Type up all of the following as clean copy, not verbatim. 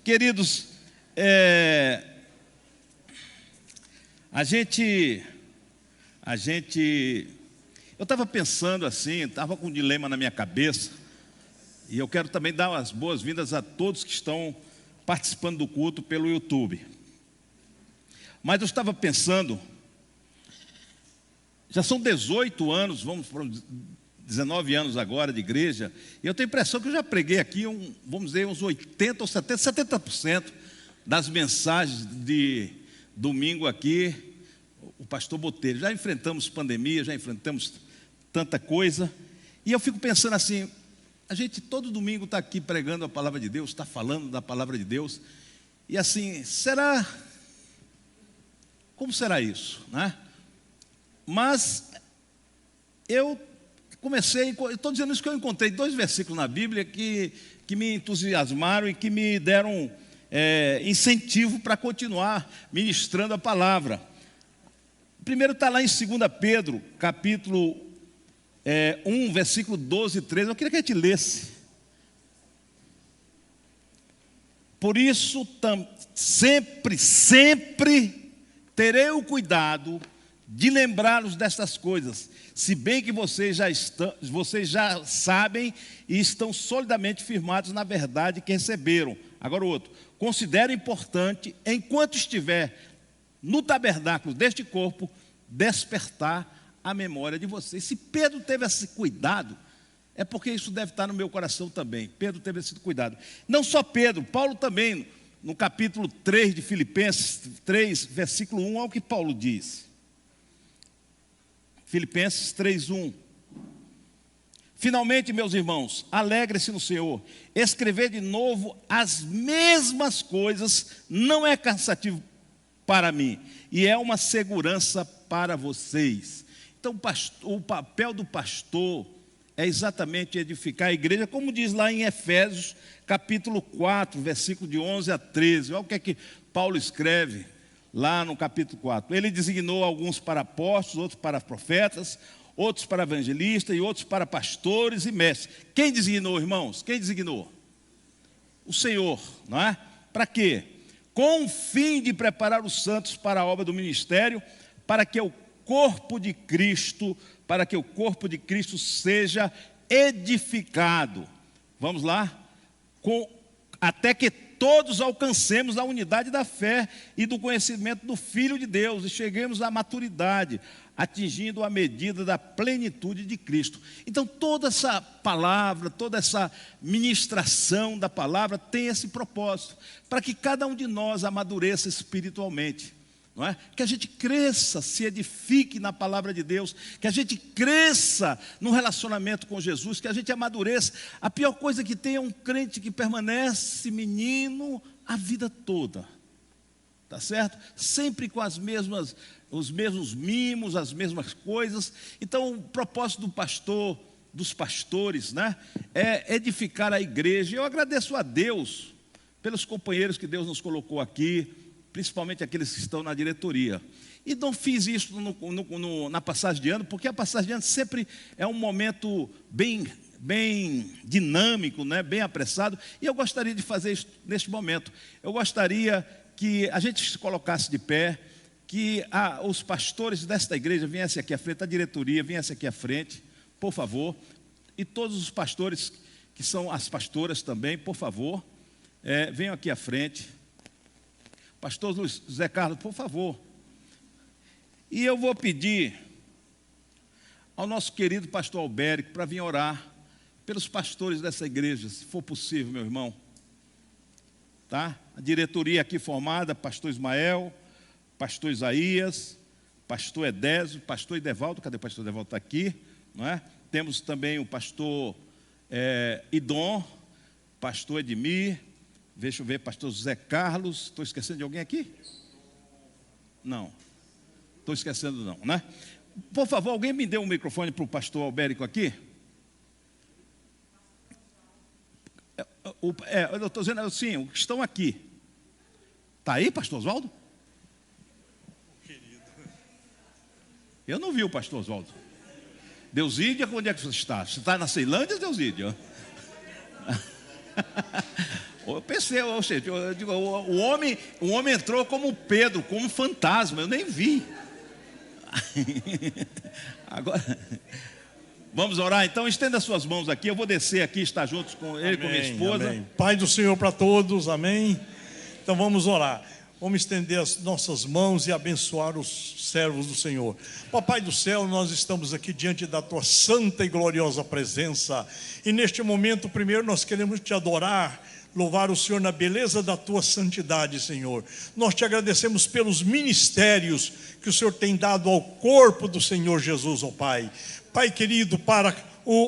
Queridos, eu estava pensando assim, estava com um dilema na minha cabeça, e eu quero também dar as boas-vindas a todos que estão participando do culto pelo YouTube. Mas eu estava pensando, já são 18 anos, vamos para 19 anos agora de igreja, e eu tenho a impressão que eu já preguei aqui, vamos dizer, uns 80% ou 70% das mensagens de domingo aqui, o pastor Botelho. Já enfrentamos pandemia, já enfrentamos tanta coisa, e eu fico pensando assim, a gente todo domingo está aqui pregando a palavra de Deus, está falando da palavra de Deus, e assim, como será isso, né? Mas eu estou dizendo isso que eu encontrei 2 versículos na Bíblia que me entusiasmaram e que me deram incentivo para continuar ministrando a palavra. Primeiro está lá em 2 Pedro, capítulo 1, versículo 12 e 13. Eu queria que a gente lesse. Por isso, sempre terei o cuidado de lembrá-los destas coisas, se bem que vocês já sabem e estão solidamente firmados na verdade que receberam. Agora o outro, considero importante, enquanto estiver no tabernáculo deste corpo, despertar a memória de vocês. Se Pedro teve esse cuidado, é porque isso deve estar no meu coração também. Pedro teve esse cuidado. Não só Pedro, Paulo também, no capítulo 3 de Filipenses 3, versículo 1, olha o que Paulo diz. Filipenses 3:1. Finalmente, meus irmãos, alegre-se no Senhor. Escrever de novo as mesmas coisas não é cansativo para mim, e é uma segurança para vocês. Então, o papel do pastor é exatamente edificar a igreja, como diz lá em Efésios, capítulo 4, versículo de 11 a 13. Olha o que é que Paulo escreve lá no capítulo 4, ele designou alguns para apóstolos, outros para profetas, outros para evangelistas e outros para pastores e mestres. Quem designou, irmãos? Quem designou? O Senhor, não é? Para quê? Com o fim de preparar os santos para a obra do ministério, para que o corpo de Cristo seja edificado. Vamos lá? Até que todos alcancemos a unidade da fé e do conhecimento do Filho de Deus e cheguemos à maturidade, atingindo a medida da plenitude de Cristo. Então toda essa palavra, toda essa ministração da palavra tem esse propósito, para que cada um de nós amadureça espiritualmente. Não é? Que a gente cresça, se edifique na palavra de Deus, que a gente cresça no relacionamento com Jesus, que a gente amadureça. A pior coisa que tem é um crente que permanece menino a vida toda, tá certo? Sempre com os mesmos mimos, as mesmas coisas. Então o propósito do pastor, dos pastores, né, é edificar a igreja. Eu agradeço a Deus pelos companheiros que Deus nos colocou aqui, principalmente aqueles que estão na diretoria. E não fiz isso na passagem de ano, porque a passagem de ano sempre é um momento bem dinâmico, né? Bem apressado, e eu gostaria de fazer isso neste momento. Eu gostaria que a gente se colocasse de pé, que os pastores desta igreja viessem aqui à frente, a diretoria viesse aqui à frente, por favor, e todos os pastores que são as pastoras também, por favor, venham aqui à frente. Pastor José Carlos, por favor. E eu vou pedir ao nosso querido pastor Albérico para vir orar pelos pastores dessa igreja, se for possível, meu irmão. Tá? A diretoria aqui formada, pastor Ismael, pastor Isaías, pastor Edésio, pastor Edevaldo. Cadê o pastor Edevaldo? Está aqui, não é? Temos também o pastor Idom, pastor Edmir. Deixa eu ver, pastor José Carlos. Estou esquecendo de alguém aqui? Não. Estou esquecendo não, né? Por favor, alguém me dê um microfone para o pastor Albérico aqui? Eu estou dizendo assim, os que estão aqui. Está aí, pastor Oswaldo? Eu não vi o pastor Oswaldo. Deusídia, onde é que você está? Você está na Ceilândia, Deusídia? Eu pensei, ou seja, eu digo, o homem entrou como Pedro, como fantasma, eu nem vi. Agora, vamos orar então, estenda suas mãos aqui, eu vou descer aqui, estar juntos com ele, com minha esposa. Amém. Pai do Senhor para todos, amém? Então vamos orar. Vamos estender as nossas mãos e abençoar os servos do Senhor. Papai do céu, nós estamos aqui diante da tua santa e gloriosa presença. E neste momento, primeiro nós queremos te adorar, louvar o Senhor na beleza da tua santidade, Senhor. Nós te agradecemos pelos ministérios que o Senhor tem dado ao corpo do Senhor Jesus, ó Pai. Pai querido, para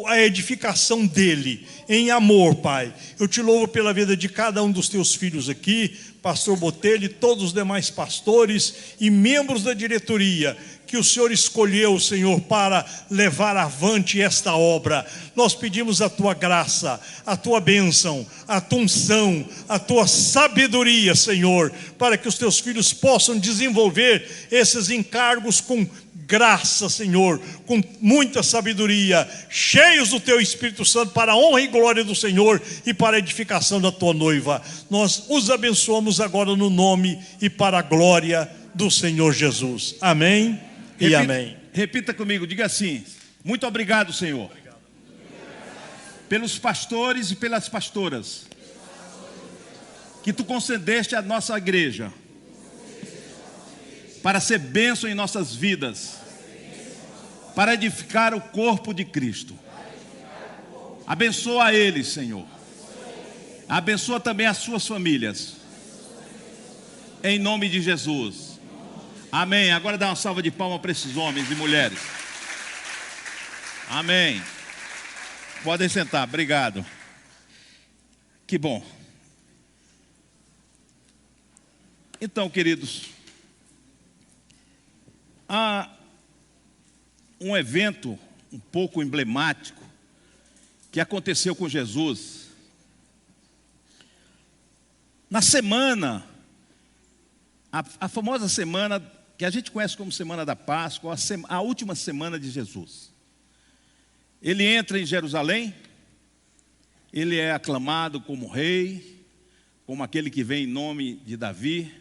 a edificação dele, em amor, Pai. Eu te louvo pela vida de cada um dos teus filhos aqui, pastor Botelho e todos os demais pastores e membros da diretoria, que o Senhor escolheu, Senhor, para levar avante esta obra. Nós pedimos a tua graça, a tua bênção, a tua unção, a tua sabedoria, Senhor, para que os teus filhos possam desenvolver esses encargos com graça, Senhor, com muita sabedoria, cheios do teu Espírito Santo, para a honra e glória do Senhor e para a edificação da tua noiva. Nós os abençoamos agora no nome e para a glória do Senhor Jesus. Amém e amém. Repita comigo, diga assim: muito obrigado, Senhor, pelos pastores e pelas pastoras que tu concedeste à nossa igreja, para ser bênção em nossas vidas, para edificar o corpo de Cristo. Abençoa eles, Senhor. Abençoa também as suas famílias, em nome de Jesus. Amém. Agora dá uma salva de palmas para esses homens e mulheres. Amém. Podem sentar, obrigado. Que bom. Então, queridos, há um evento um pouco emblemático que aconteceu com Jesus. Na semana, a famosa semana que a gente conhece como Semana da Páscoa, a última semana de Jesus. Ele entra em Jerusalém, ele é aclamado como rei, como aquele que vem em nome de Davi,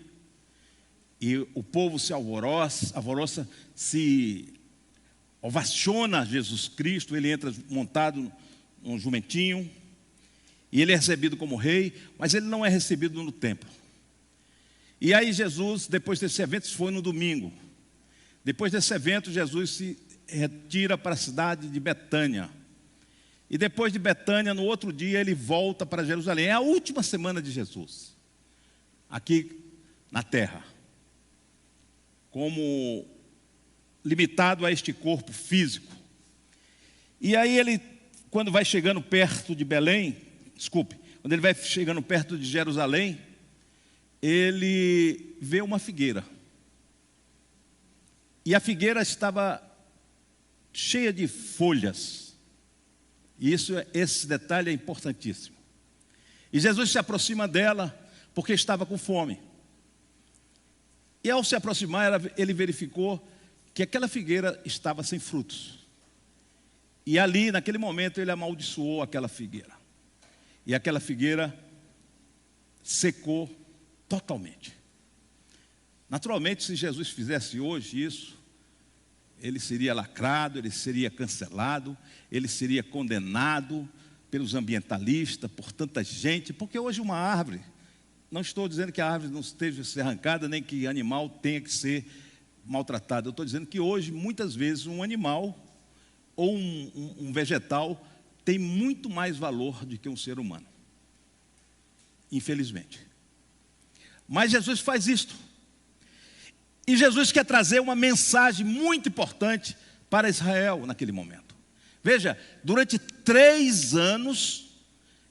e o povo se alvoroça, se ovaciona Jesus Cristo. Ele entra montado num jumentinho, e ele é recebido como rei, mas ele não é recebido no templo. E aí Jesus, depois desse evento, foi no domingo. Depois desse evento, Jesus se retira para a cidade de Betânia. E depois de Betânia, no outro dia, ele volta para Jerusalém. É a última semana de Jesus, aqui na terra, como limitado a este corpo físico. E aí ele, quando vai chegando perto de quando ele vai chegando perto de Jerusalém, ele vê uma figueira. E a figueira estava cheia de folhas. E esse detalhe é importantíssimo. E Jesus se aproxima dela porque estava com fome. E ao se aproximar, ele verificou que aquela figueira estava sem frutos. E ali, naquele momento, ele amaldiçoou aquela figueira. E aquela figueira secou totalmente. Naturalmente, se Jesus fizesse hoje isso, ele seria lacrado, ele seria cancelado, ele seria condenado pelos ambientalistas, por tanta gente, porque hoje uma árvore, não estou dizendo que a árvore não esteja a ser arrancada, nem que animal tenha que ser maltratado. Eu estou dizendo que hoje, muitas vezes, um animal ou um vegetal tem muito mais valor do que um ser humano, infelizmente. Mas Jesus faz isto. E Jesus quer trazer uma mensagem muito importante para Israel naquele momento. Veja, durante 3 anos,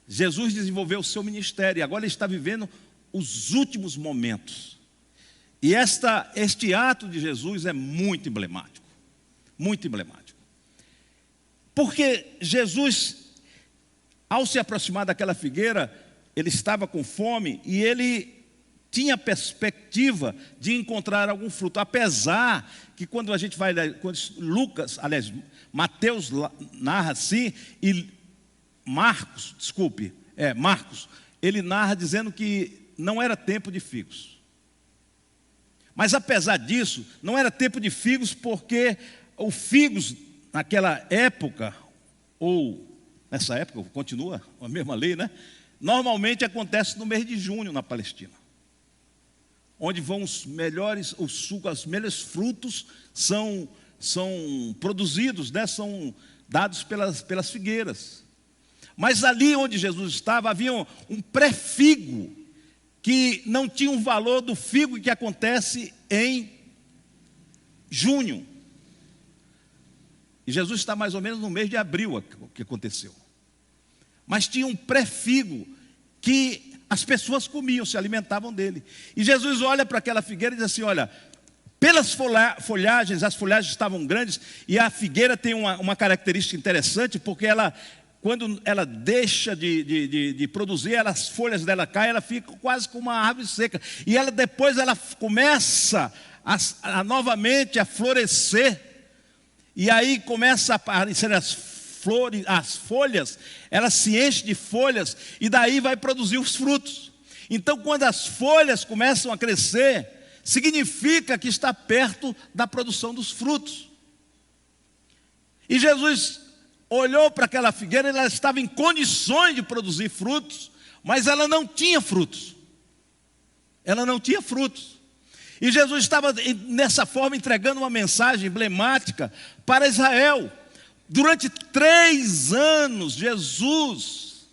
Jesus desenvolveu o seu ministério. E agora ele está vivendo os últimos momentos. E este ato de Jesus é muito emblemático. Muito emblemático. Porque Jesus, ao se aproximar daquela figueira, ele estava com fome e ele tinha perspectiva de encontrar algum fruto, apesar que quando a gente vai, quando Mateus narra assim, e Marcos, ele narra dizendo que não era tempo de figos. Mas apesar disso, não era tempo de figos porque o figos naquela época, ou nessa época, continua a mesma lei, né? Normalmente acontece no mês de junho na Palestina, onde vão os melhores frutos são produzidos, né? São dados pelas figueiras. Mas ali onde Jesus estava, havia um pré-figo, que não tinha o valor do figo que acontece em junho. E Jesus está mais ou menos no mês de abril, o que aconteceu. Mas tinha um pré-figo que as pessoas comiam, se alimentavam dele. E Jesus olha para aquela figueira e diz assim, olha, pelas folhagens, as folhagens estavam grandes, e a figueira tem uma característica interessante, porque quando ela deixa de produzir, as folhas dela caem, ela fica quase como uma árvore seca. E depois ela começa novamente a florescer. E aí começa a aparecer as folhas, ela se enche de folhas, e daí vai produzir os frutos. Então, quando as folhas começam a crescer, significa que está perto da produção dos frutos. E Jesus olhou para aquela figueira, ela estava em condições de produzir frutos, mas ela não tinha frutos. Ela não tinha frutos. E Jesus estava nessa forma entregando uma mensagem emblemática para Israel. Durante 3 anos, Jesus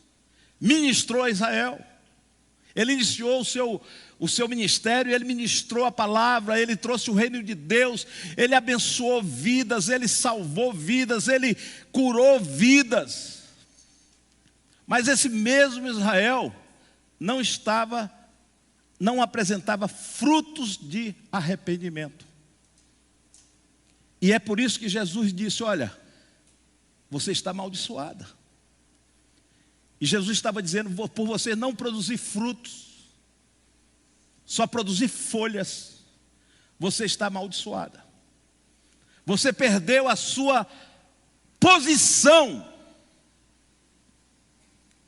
ministrou a Israel. Ele iniciou o seu ministério, ele ministrou a palavra, ele trouxe o reino de Deus, ele abençoou vidas, ele salvou vidas, ele curou vidas. Mas esse mesmo Israel não apresentava frutos de arrependimento. E é por isso que Jesus disse, olha, você está amaldiçoada. E Jesus estava dizendo, por você não produzir frutos, só produzir folhas, você está amaldiçoada. Você perdeu a sua posição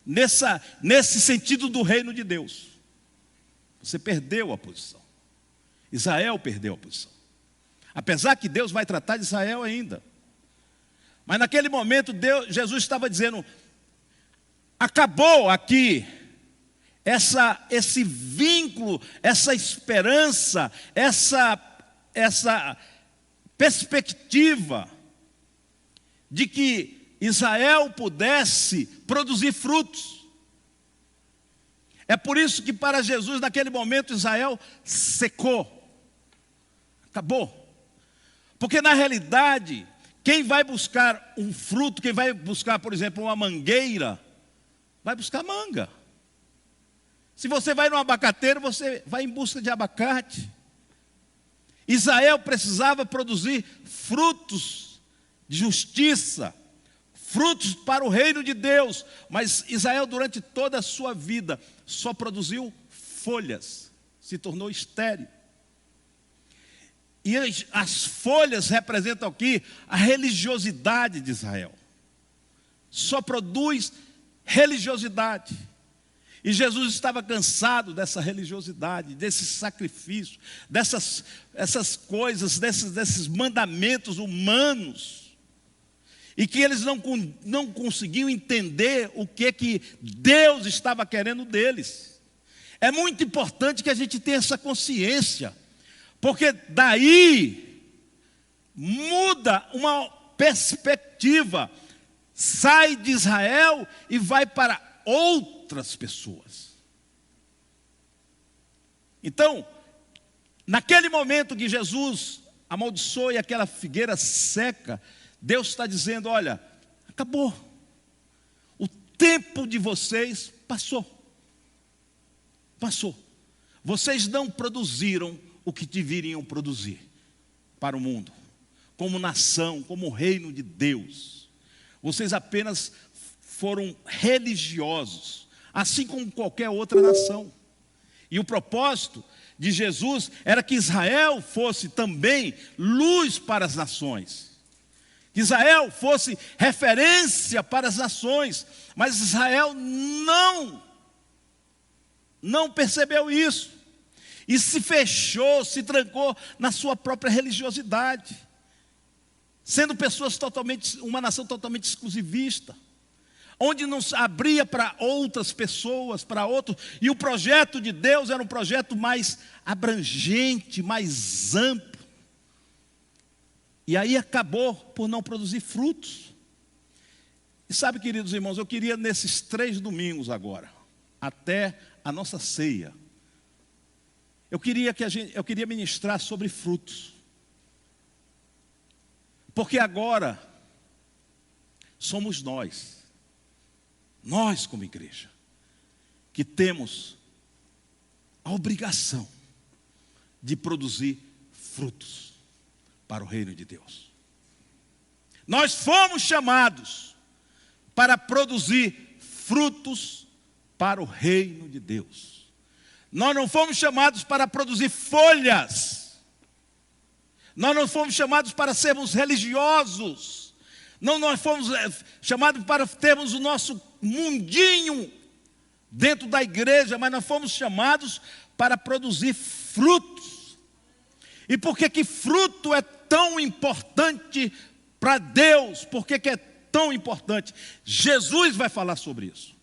nesse sentido do reino de Deus. Você perdeu a posição. Israel perdeu a posição. Apesar que Deus vai tratar de Israel ainda. Mas naquele momento Jesus estava dizendo, acabou aqui esse vínculo, essa esperança, essa perspectiva de que Israel pudesse produzir frutos. É por isso que para Jesus, naquele momento, Israel secou. Acabou. Porque na realidade, quem vai buscar um fruto, quem vai buscar, por exemplo, uma mangueira, vai buscar manga. Se você vai no abacateiro, você vai em busca de abacate. Israel precisava produzir frutos de justiça, frutos para o reino de Deus. Mas Israel, durante toda a sua vida, só produziu folhas, se tornou estéril. E as folhas representam aqui a religiosidade de Israel. Só produz religiosidade. E Jesus estava cansado dessa religiosidade, desse sacrifício, essas coisas, desses mandamentos humanos. E que eles não conseguiam entender o que Deus estava querendo deles. É muito importante que a gente tenha essa consciência. Porque daí muda uma perspectiva. Sai de Israel e vai para outras pessoas. Então, naquele momento que Jesus amaldiçoa aquela figueira seca, Deus está dizendo, olha, acabou. O tempo de vocês passou. Passou. Vocês não produziram o que deveriam produzir para o mundo, como nação, como reino de Deus. Vocês apenas foram religiosos, assim como qualquer outra nação. E o propósito de Jesus era que Israel fosse também luz para as nações. Que Israel fosse referência para as nações. Mas Israel não não percebeu isso. E se fechou, se trancou na sua própria religiosidade. Sendo pessoas totalmente, uma nação totalmente exclusivista. Onde não se abria para outras pessoas, para outros. E o projeto de Deus era um projeto mais abrangente, mais amplo. E aí acabou por não produzir frutos. E sabe, queridos irmãos, eu queria nesses 3 domingos agora, até a nossa ceia, eu queria ministrar sobre frutos. Porque agora somos nós como igreja, que temos a obrigação de produzir frutos para o reino de Deus. Nós fomos chamados para produzir frutos para o reino de Deus. Nós não fomos chamados para produzir folhas. Nós não fomos chamados para sermos religiosos. Não, nós fomos chamados para termos o nosso mundinho dentro da igreja, mas nós fomos chamados para produzir frutos. E por que fruto é tão importante para Deus? Por que é tão importante? Jesus vai falar sobre isso.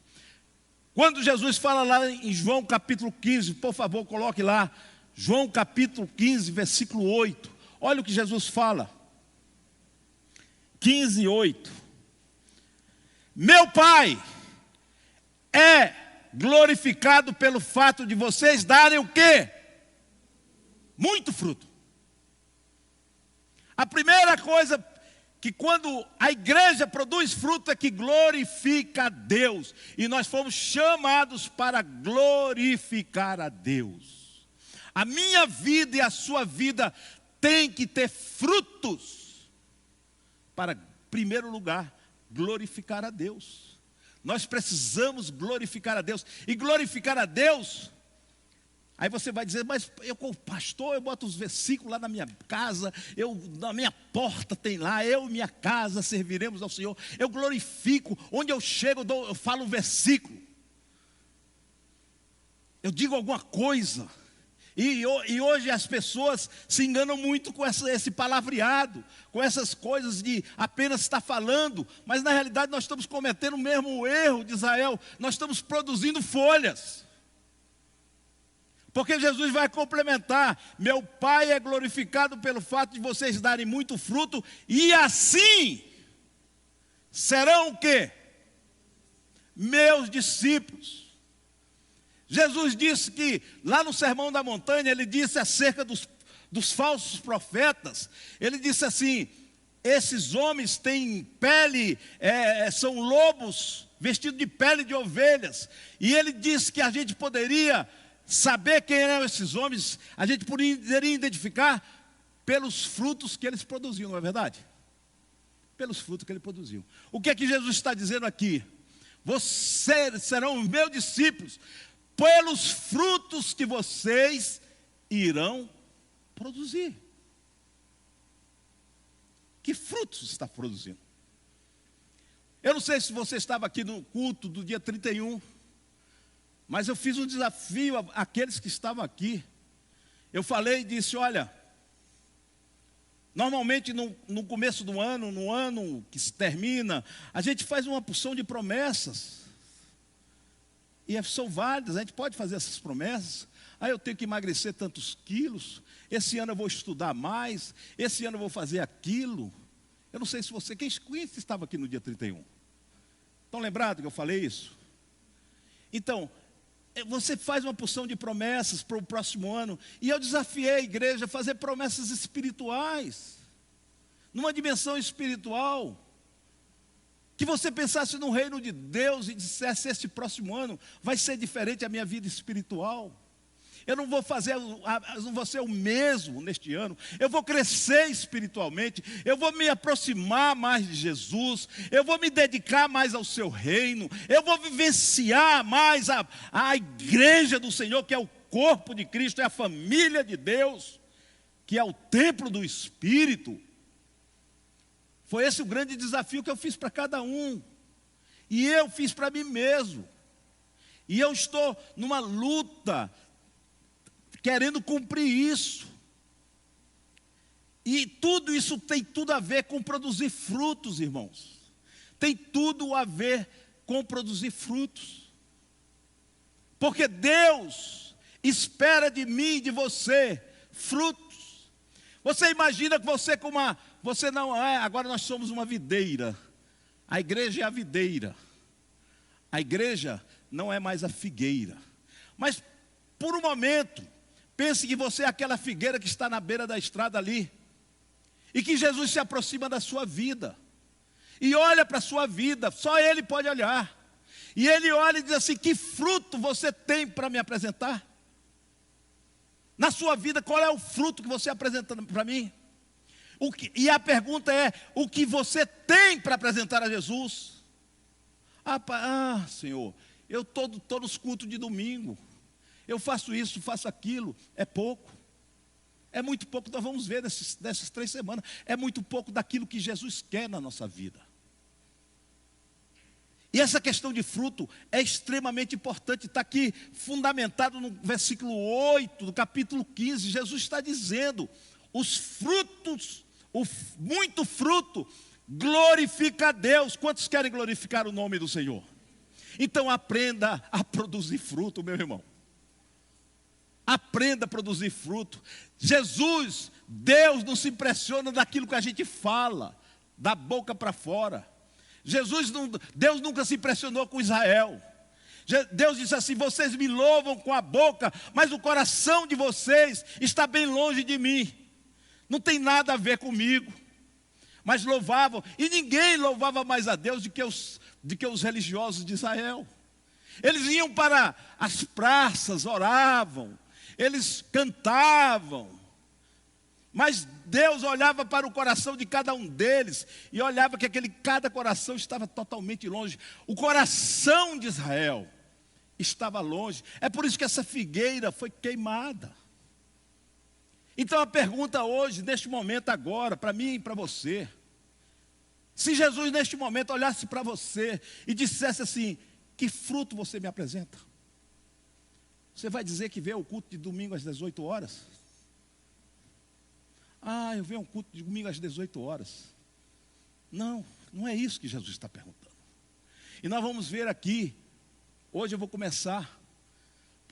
Quando Jesus fala lá em João capítulo 15, por favor, coloque lá, João capítulo 15, versículo 8. Olha o que Jesus fala. 15, 8. Meu Pai é glorificado pelo fato de vocês darem o quê? Muito fruto. A primeira coisa que quando a igreja produz fruto é que glorifica a Deus. E nós fomos chamados para glorificar a Deus. A minha vida e a sua vida tem que ter frutos para, em primeiro lugar, glorificar a Deus. Nós precisamos glorificar a Deus. E glorificar a Deus, aí você vai dizer, mas eu como pastor, eu boto os versículos lá na minha casa, na minha porta tem lá, eu e minha casa serviremos ao Senhor. Eu glorifico, onde eu chego eu falo um versículo. Eu digo alguma coisa. E hoje as pessoas se enganam muito com esse palavreado, com essas coisas de apenas estar falando, mas na realidade nós estamos cometendo o mesmo erro de Israel, nós estamos produzindo folhas. Porque Jesus vai complementar, meu Pai é glorificado pelo fato de vocês darem muito fruto, e assim serão o quê? Meus discípulos. Jesus disse que, lá no Sermão da Montanha, ele disse acerca dos falsos profetas, ele disse assim, esses homens têm pele, são lobos vestidos de pele de ovelhas, e ele disse que a gente poderia saber quem eram esses homens, a gente poderia identificar pelos frutos que eles produziam, não é verdade? Pelos frutos que eles produziam. O que é que Jesus está dizendo aqui? Vocês serão os meus discípulos, pelos frutos que vocês irão produzir. Que frutos está produzindo? Eu não sei se você estava aqui no culto do dia 31, mas eu fiz um desafio àqueles que estavam aqui. Eu falei e disse, olha, normalmente no começo do ano, no ano que se termina, a gente faz uma porção de promessas. E são válidas, a gente pode fazer essas promessas. Aí eu tenho que emagrecer tantos quilos, esse ano eu vou estudar mais, esse ano eu vou fazer aquilo. Eu não sei se você, quem estava aqui no dia 31? Estão lembrados que eu falei isso? Então, você faz uma porção de promessas para o próximo ano, e eu desafiei a igreja a fazer promessas espirituais, numa dimensão espiritual, que você pensasse no reino de Deus e dissesse, este próximo ano vai ser diferente a minha vida espiritual. Eu não vou ser o mesmo neste ano. Eu vou crescer espiritualmente. Eu vou me aproximar mais de Jesus. Eu vou me dedicar mais ao seu reino. Eu vou vivenciar mais a igreja do Senhor, que é o corpo de Cristo, é a família de Deus, que é o templo do Espírito. Foi esse o grande desafio que eu fiz para cada um. E eu fiz para mim mesmo. E eu estou numa luta, querendo cumprir isso. E tudo isso tem tudo a ver com produzir frutos, irmãos. Tem tudo a ver com produzir frutos. Porque Deus espera de mim e de você frutos. Você imagina que você não é, agora nós somos uma videira. A igreja é a videira. A igreja não é mais a figueira. Mas por um momento, pense que você é aquela figueira que está na beira da estrada ali. E que Jesus se aproxima da sua vida. E olha para a sua vida, só Ele pode olhar. E Ele olha e diz assim: que fruto você tem para me apresentar? Na sua vida, qual é o fruto que você apresenta para mim? E a pergunta é: o que você tem para apresentar a Jesus? Senhor, eu estou nos cultos de domingo. Eu faço isso, faço aquilo. É pouco. É muito pouco, nós vamos ver nessas 3 semanas. É muito pouco daquilo que Jesus quer na nossa vida. E essa questão de fruto é extremamente importante. Está aqui fundamentado no versículo 8 do capítulo 15. Jesus está dizendo: os frutos, muito fruto, glorifica a Deus. Quantos querem glorificar o nome do Senhor? Então aprenda a produzir fruto, meu irmão. Aprenda a produzir fruto. Jesus, Deus não se impressiona daquilo que a gente fala, da boca para fora. Deus nunca se impressionou com Israel. Deus disse assim: vocês me louvam com a boca, mas o coração de vocês está bem longe de mim. Não tem nada a ver comigo. Mas louvavam, e ninguém louvava mais a Deus do que os religiosos de Israel. Eles iam para as praças, oravam, eles cantavam, mas Deus olhava para o coração de cada um deles, e olhava que cada coração estava totalmente longe. O coração de Israel estava longe. É por isso que essa figueira foi queimada. Então a pergunta hoje, neste momento agora, para mim e para você: se Jesus neste momento olhasse para você e dissesse assim: que fruto você me apresenta? Você vai dizer que veio ao culto de domingo às 18 horas? Eu venho ao culto de domingo às 18 horas. Não, não é isso que Jesus está perguntando. E nós vamos ver aqui, hoje eu vou começar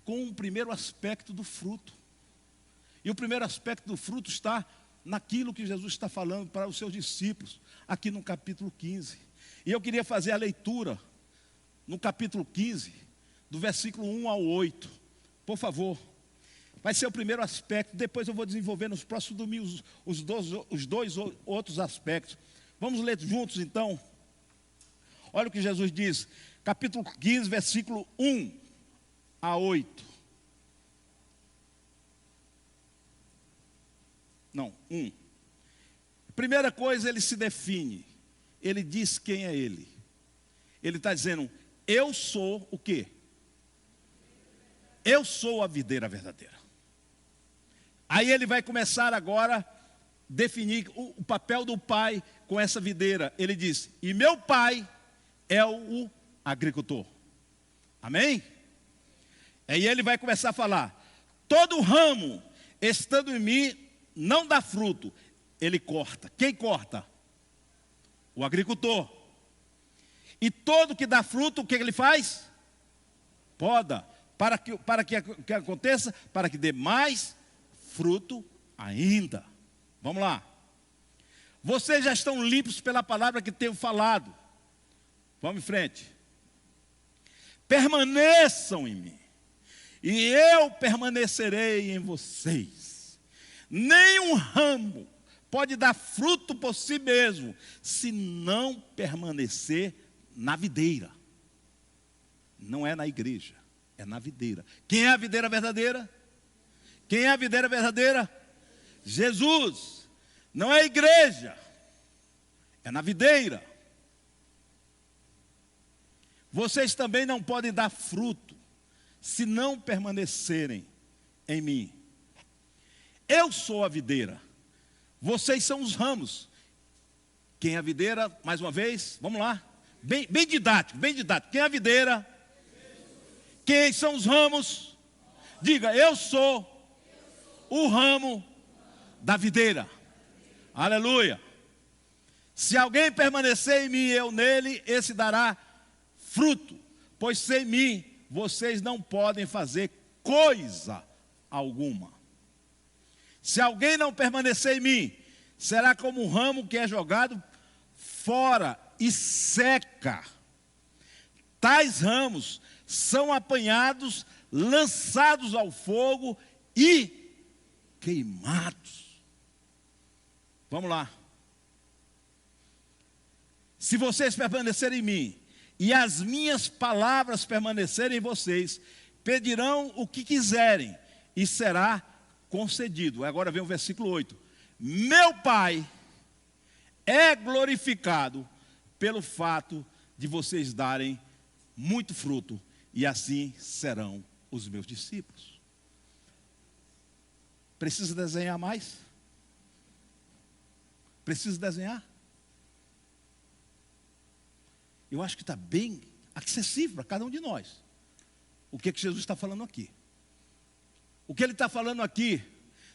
com o primeiro aspecto do fruto. E o primeiro aspecto do fruto está naquilo que Jesus está falando para os seus discípulos, aqui no capítulo 15. E eu queria fazer a leitura no capítulo 15, do versículo 1 ao 8. Por favor. Vai ser o primeiro aspecto. Depois eu vou desenvolver nos próximos domingos os dois outros aspectos. Vamos ler juntos então. Olha o que Jesus diz. Capítulo 15, versículo 1 a 8. Não, 1. Primeira coisa, ele se define. Ele diz quem é ele. Ele está dizendo: eu sou o quê? Eu sou a videira verdadeira. Aí ele vai começar agora a definir o papel do pai com essa videira. Ele diz: e meu pai é o agricultor. Amém? Aí ele vai começar a falar: todo ramo estando em mim não dá fruto, ele corta. Quem corta? O agricultor. E todo que dá fruto, o que ele faz? Poda. Para que aconteça? Para que dê mais fruto ainda. Vamos lá. Vocês já estão limpos pela palavra que tenho falado. Vamos em frente. Permaneçam em mim, e eu permanecerei em vocês. Nenhum ramo pode dar fruto por si mesmo, se não permanecer na videira. Não é na igreja, é na videira. Quem é a videira verdadeira? Quem é a videira verdadeira? Jesus. Não é a igreja, é na videira. Vocês também não podem dar fruto se não permanecerem em mim. Eu sou a videira, vocês são os ramos. Quem é a videira? Mais uma vez, vamos lá. Bem didático, bem didático. Quem é a videira? Quem são os ramos? Diga, eu sou o ramo da videira. Aleluia. Se alguém permanecer em mim e eu nele, esse dará fruto. Pois sem mim, vocês não podem fazer coisa alguma. Se alguém não permanecer em mim, será como um ramo que é jogado fora e seca. Tais ramos são apanhados, lançados ao fogo e queimados. Vamos lá. Se vocês permanecerem em mim e as minhas palavras permanecerem em vocês, pedirão o que quiserem e será concedido. Agora vem o versículo 8. Meu Pai é glorificado pelo fato de vocês darem muito fruto, e assim serão os meus discípulos. Precisa desenhar mais? Precisa desenhar? Eu acho que está bem acessível para cada um de nós. O que Jesus está falando aqui? O que ele está falando aqui,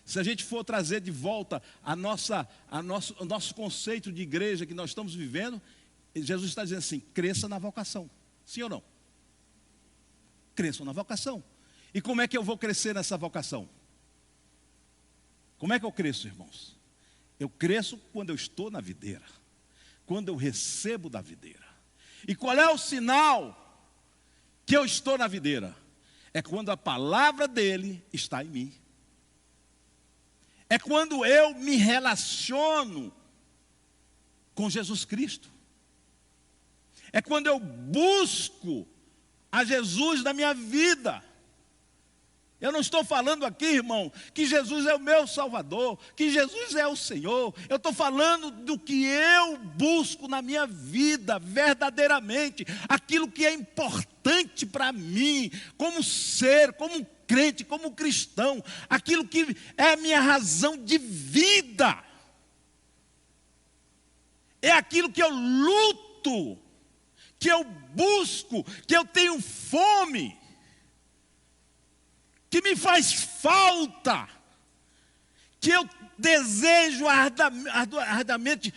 se a gente for trazer de volta o nosso conceito de igreja que nós estamos vivendo, Jesus está dizendo assim, cresça na vocação. Sim ou não? Cresçam na vocação. E como é que eu vou crescer nessa vocação? Como é que eu cresço, irmãos? Eu cresço quando eu estou na videira. Quando eu recebo da videira. E qual é o sinal que eu estou na videira? É quando a palavra dele está em mim. É quando eu me relaciono com Jesus Cristo. É quando eu busco a Jesus na minha vida. Eu não estou falando aqui, irmão, que Jesus é o meu Salvador, que Jesus é o Senhor. Eu estou falando do que eu busco na minha vida, verdadeiramente. Aquilo que é importante para mim, como ser, como crente, como cristão. Aquilo que é a minha razão de vida. É aquilo que eu luto, que eu busco, que eu tenho fome, que me faz falta, que eu desejo arduamente,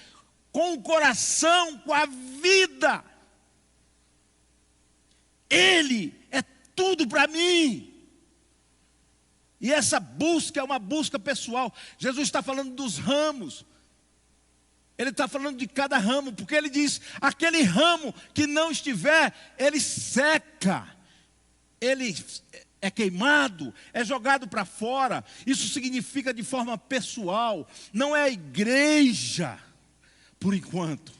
com o coração, com a vida. Ele é tudo para mim. E essa busca é uma busca pessoal. Jesus está falando dos ramos. Ele está falando de cada ramo, porque ele diz, aquele ramo que não estiver, ele seca, ele é queimado, é jogado para fora. Isso significa de forma pessoal, não é a igreja, por enquanto.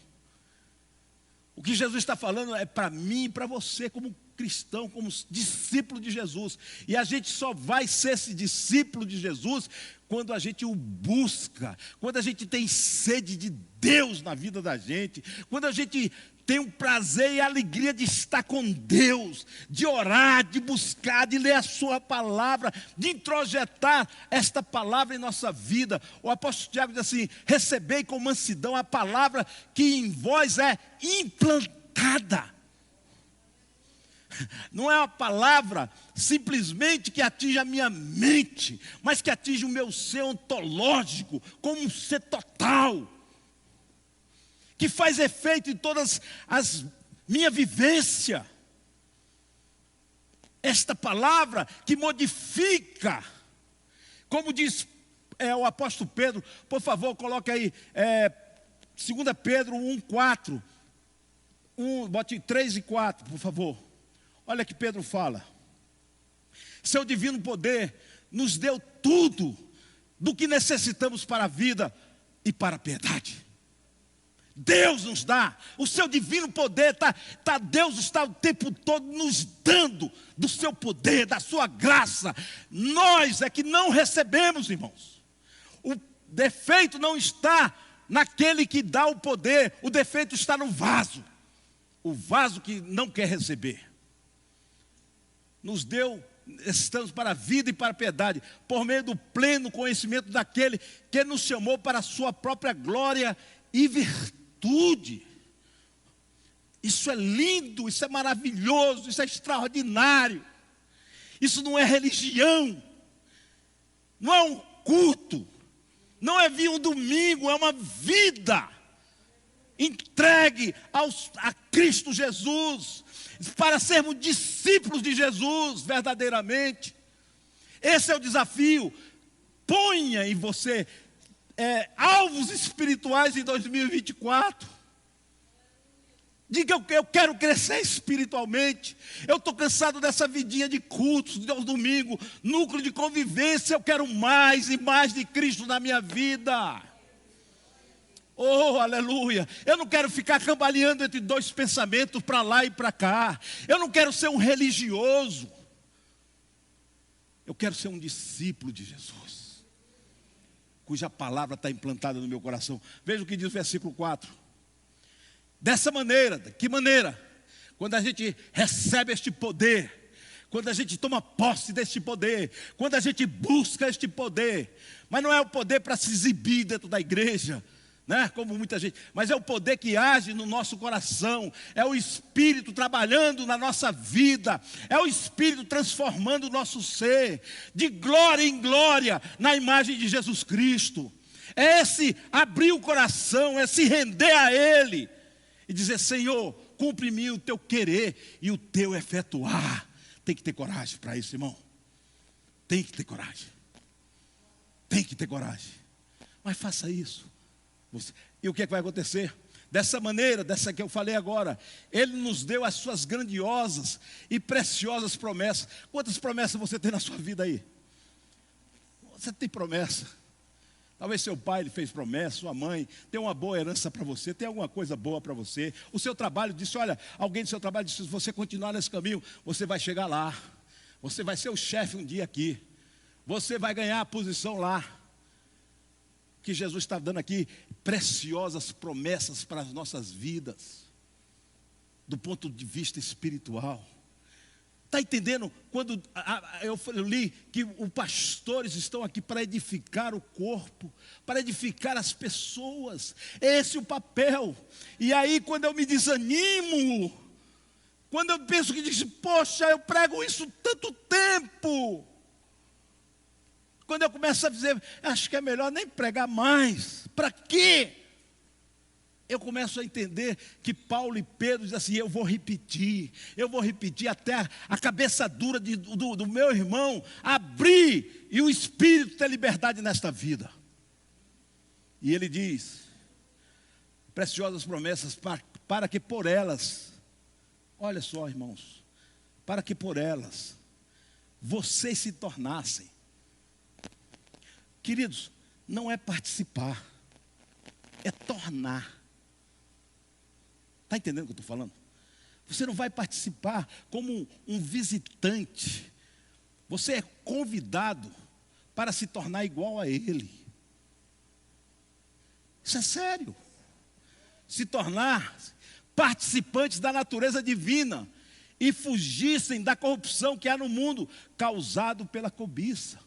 O que Jesus está falando é para mim e para você, como cristão, como discípulo de Jesus. E a gente só vai ser esse discípulo de Jesus quando a gente o busca, quando a gente tem sede de Deus na vida da gente, quando a gente tem o prazer e a alegria de estar com Deus, de orar, de buscar, de ler a sua palavra, de introjetar esta palavra em nossa vida. O apóstolo Tiago diz assim, recebei com mansidão a palavra que em vós é implantada. Não é uma palavra simplesmente que atinge a minha mente, mas que atinge o meu ser ontológico, como um ser total, que faz efeito em todas as minha vivência. Esta palavra que modifica, como diz o apóstolo Pedro, por favor, coloque aí, 2 Pedro 1:4, bote 3 e 4, por favor. Olha que Pedro fala, seu divino poder nos deu tudo do que necessitamos para a vida e para a piedade. Deus nos dá, o seu divino poder, Deus está o tempo todo nos dando do seu poder, da sua graça. Nós é que não recebemos, irmãos. O defeito não está naquele que dá o poder, o defeito está no vaso. O vaso que não quer receber. Nos deu, estamos para a vida e para a piedade, por meio do pleno conhecimento daquele que nos chamou para a sua própria glória e virtude. Isso é lindo, isso é maravilhoso, isso é extraordinário. Isso não é religião, não é um culto, não é vir um domingo, é uma vida entregue a Cristo Jesus, para sermos discípulos de Jesus verdadeiramente. Esse é o desafio. Ponha em você alvos espirituais em 2024. Diga: eu quero crescer espiritualmente. Eu estou cansado dessa vidinha de cultos, de aos domingos, núcleo de convivência. Eu quero mais e mais de Cristo na minha vida. Oh, aleluia. Eu não quero ficar cambaleando entre dois pensamentos, para lá e para cá. Eu não quero ser um religioso. Eu quero ser um discípulo de Jesus, cuja palavra está implantada no meu coração. Veja o que diz o versículo 4. Dessa maneira, de que maneira? Quando a gente recebe este poder, quando a gente toma posse deste poder, quando a gente busca este poder, mas não é o poder para se exibir dentro da igreja, né? Como muita gente, mas é o poder que age no nosso coração, é o Espírito trabalhando na nossa vida, é o Espírito transformando o nosso ser, de glória em glória, na imagem de Jesus Cristo. É esse abrir o coração, é se render a Ele, e dizer: Senhor, cumpre em mim o teu querer e o teu efetuar. Tem que ter coragem para isso, irmão. Tem que ter coragem. Tem que ter coragem. Mas faça isso. E o que é que vai acontecer? Dessa maneira, dessa que eu falei agora, Ele nos deu as suas grandiosas e preciosas promessas. Quantas promessas você tem na sua vida aí? Você tem promessa. Talvez seu pai lhe fez promessa, sua mãe tem uma boa herança para você, tem alguma coisa boa para você. O seu trabalho disse: olha, alguém do seu trabalho disse: se você continuar nesse caminho, você vai chegar lá. Você vai ser o chefe um dia aqui. Você vai ganhar a posição lá. O que Jesus está dando aqui, preciosas promessas para as nossas vidas, do ponto de vista espiritual. Está entendendo? Quando eu li que os pastores estão aqui para edificar o corpo, para edificar as pessoas. Esse é o papel. E aí, quando eu me desanimo, quando eu penso que diz: poxa, eu prego isso tanto tempo. Quando eu começo a dizer: acho que é melhor nem pregar mais. Para quê? Eu começo a entender que Paulo e Pedro dizem assim: eu vou repetir até a cabeça dura do meu irmão abrir e o Espírito ter liberdade nesta vida. E ele diz: preciosas promessas para que por elas, olha só, irmãos, para que por elas vocês se tornassem. Queridos, não é participar, é tornar. Está entendendo o que eu estou falando? Você não vai participar como um visitante. Você é convidado para se tornar igual a Ele. Isso é sério. Se tornar participantes da natureza divina e fugissem da corrupção que há no mundo, causado pela cobiça.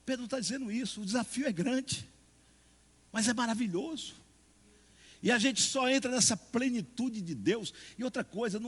Pedro está dizendo isso. O desafio é grande, mas é maravilhoso. E a gente só entra nessa plenitude de Deus. E outra coisa,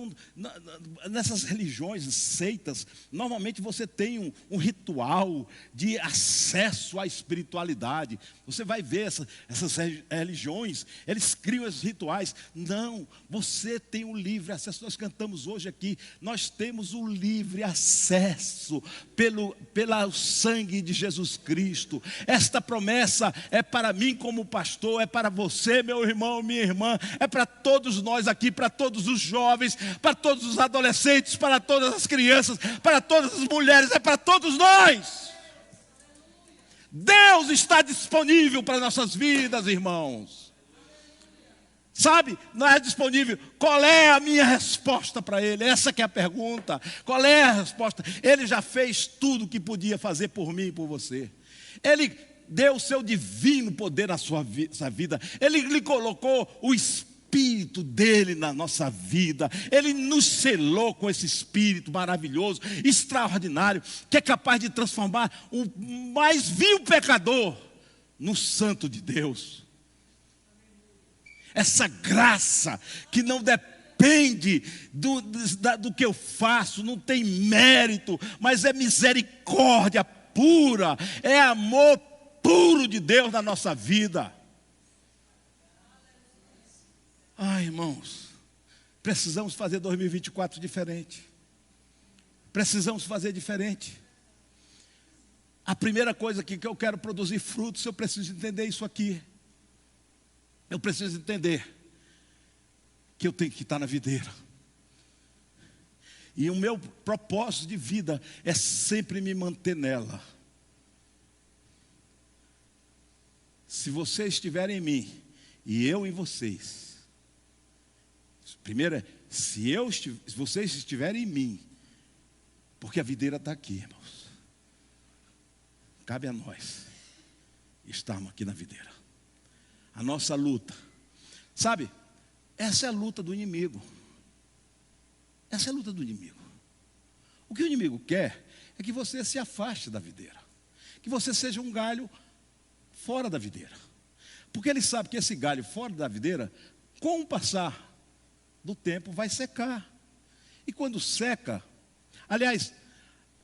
nessas religiões, seitas, normalmente você tem um ritual de acesso à espiritualidade. Você vai ver essas religiões, eles criam esses rituais. Não, você tem o livre acesso. Nós cantamos hoje aqui, nós temos o livre acesso pelo sangue de Jesus Cristo. Esta promessa é para mim como pastor, é para você, meu irmão, minha irmã, é para todos nós aqui, para todos os jovens, para todos os adolescentes, para todas as crianças, para todas as mulheres, é para todos nós. Deus está disponível para nossas vidas, irmãos. Sabe, não é disponível. Qual é a minha resposta para Ele? Essa que é a pergunta. Qual é a resposta? Ele já fez tudo o que podia fazer por mim e por você. Ele deu o seu divino poder na sua vida. Ele lhe colocou o Espírito dele na nossa vida. Ele nos selou com esse Espírito maravilhoso, extraordinário, que é capaz de transformar o mais vil pecador no santo de Deus. Essa graça que não depende depende do que eu faço, não tem mérito, mas é misericórdia pura, é amor puro de Deus na nossa vida. Ai, irmãos, precisamos fazer 2024 diferente. Precisamos fazer diferente. A primeira coisa que eu quero produzir frutos, eu preciso entender isso aqui. Eu preciso entender que eu tenho que estar na videira. E o meu propósito de vida é sempre me manter nela. Se vocês estiverem em mim e eu em vocês. Primeiro é, se vocês estiverem em mim, porque a videira está aqui, irmãos. Cabe a nós estarmos aqui na videira. A nossa luta, sabe, essa é a luta do inimigo. Essa é a luta do inimigo. O que o inimigo quer é que você se afaste da videira, que você seja um galho fora da videira, porque ele sabe que esse galho fora da videira, com o passar do tempo, vai secar. E quando seca, aliás,